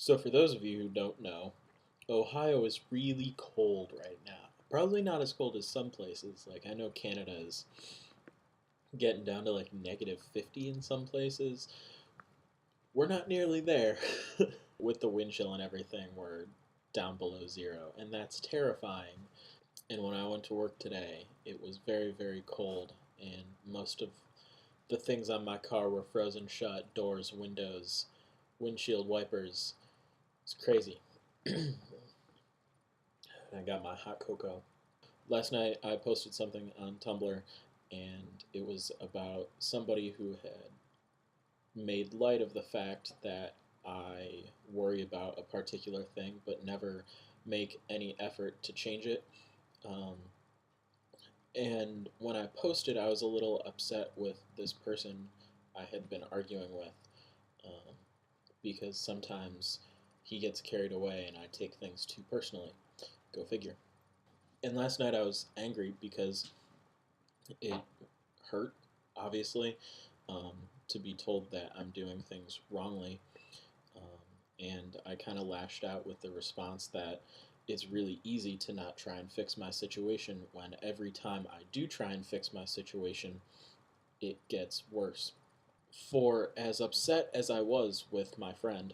So, for those of you who don't know, Ohio is really cold right now. Probably not as cold as some places. Like, I know Canada is getting down to like -50 in some places. We're not nearly there. With the wind chill and everything, we're down below zero, and that's terrifying. And when I went to work today, it was very, very cold, and most of the things on my car were frozen shut: doors, windows, windshield wipers. It's crazy. I got my hot cocoa. Last night I posted something on Tumblr, and it was about somebody who had made light of the fact that I worry about a particular thing but never make any effort to change it. Um, and when I posted, I was a little upset with this person I had been arguing with, um, because sometimes he gets carried away and I take things too personally. Go figure. And last night I was angry because it hurt, obviously, to be told that I'm doing things wrongly. And I kind of lashed out with the response that it's really easy to not try and fix my situation when every time I do try and fix my situation, it gets worse. For as upset as I was with my friend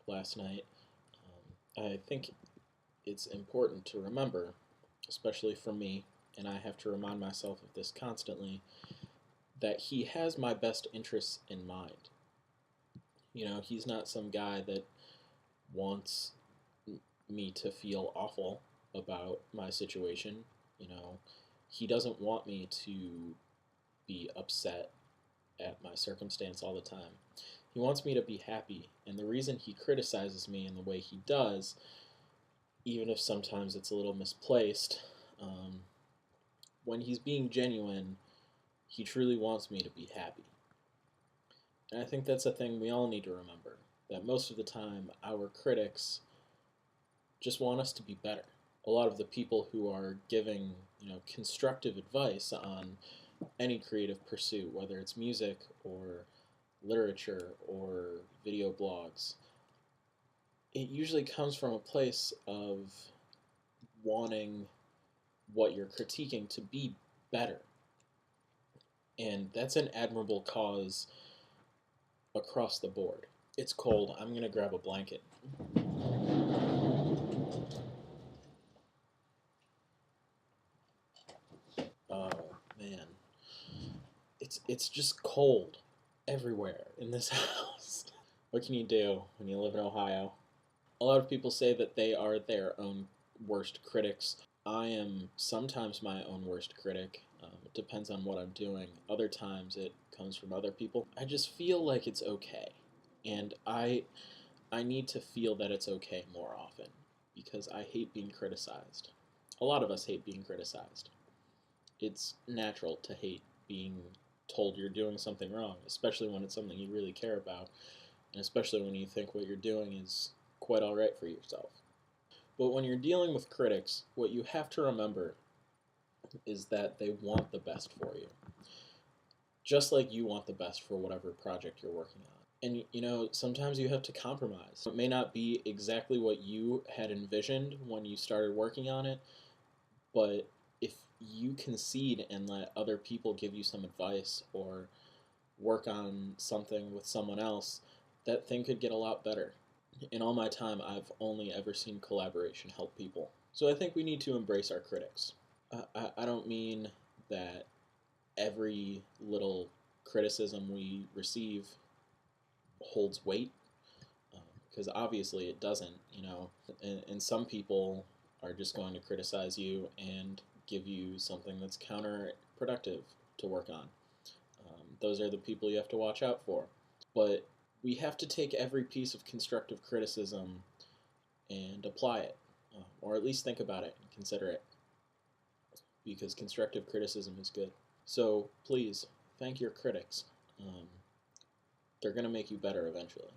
last night, I think it's important to remember, especially for me, and I have to remind myself of this constantly, that he has my best interests in mind. You know, he's not some guy that wants me to feel awful about my situation. You know, he doesn't want me to be upset at my circumstance all the time. He wants me to be happy, and the reason he criticizes me in the way he does, even if sometimes it's a little misplaced, when he's being genuine, he truly wants me to be happy. And I think that's a thing we all need to remember, that most of the time our critics just want us to be better. A lot of the people who are giving, constructive advice on any creative pursuit, whether it's music or literature or video blogs, it usually comes from a place of wanting what you're critiquing to be better. And that's an admirable cause across the board. It's cold. I'm going to grab a blanket. Oh, man. It's just cold everywhere in this house. What can you do when you live in Ohio? A lot of people say that they are their own worst critics. I am sometimes my own worst critic. It depends on what I'm doing. Other times it comes from other people. I just feel like it's okay. And I need to feel that it's okay more often because I hate being criticized. A lot of us hate being criticized. It's natural to hate being told you're doing something wrong, especially when it's something you really care about, and especially when you think what you're doing is quite alright for yourself. But when you're dealing with critics, what you have to remember is that they want the best for you, just like you want the best for whatever project you're working on. And sometimes you have to compromise. It may not be exactly what you had envisioned when you started working on it, but if you concede and let other people give you some advice or work on something with someone else, that thing could get a lot better. In all my time, I've only ever seen collaboration help people. So I think we need to embrace our critics. I don't mean that every little criticism we receive holds weight, because obviously it doesn't, and some people are just going to criticize you and give you something that's counterproductive to work on. Those are the people you have to watch out for. But we have to take every piece of constructive criticism and apply it, or at least think about it and consider it, because constructive criticism is good. So please, thank your critics. They're going to make you better eventually.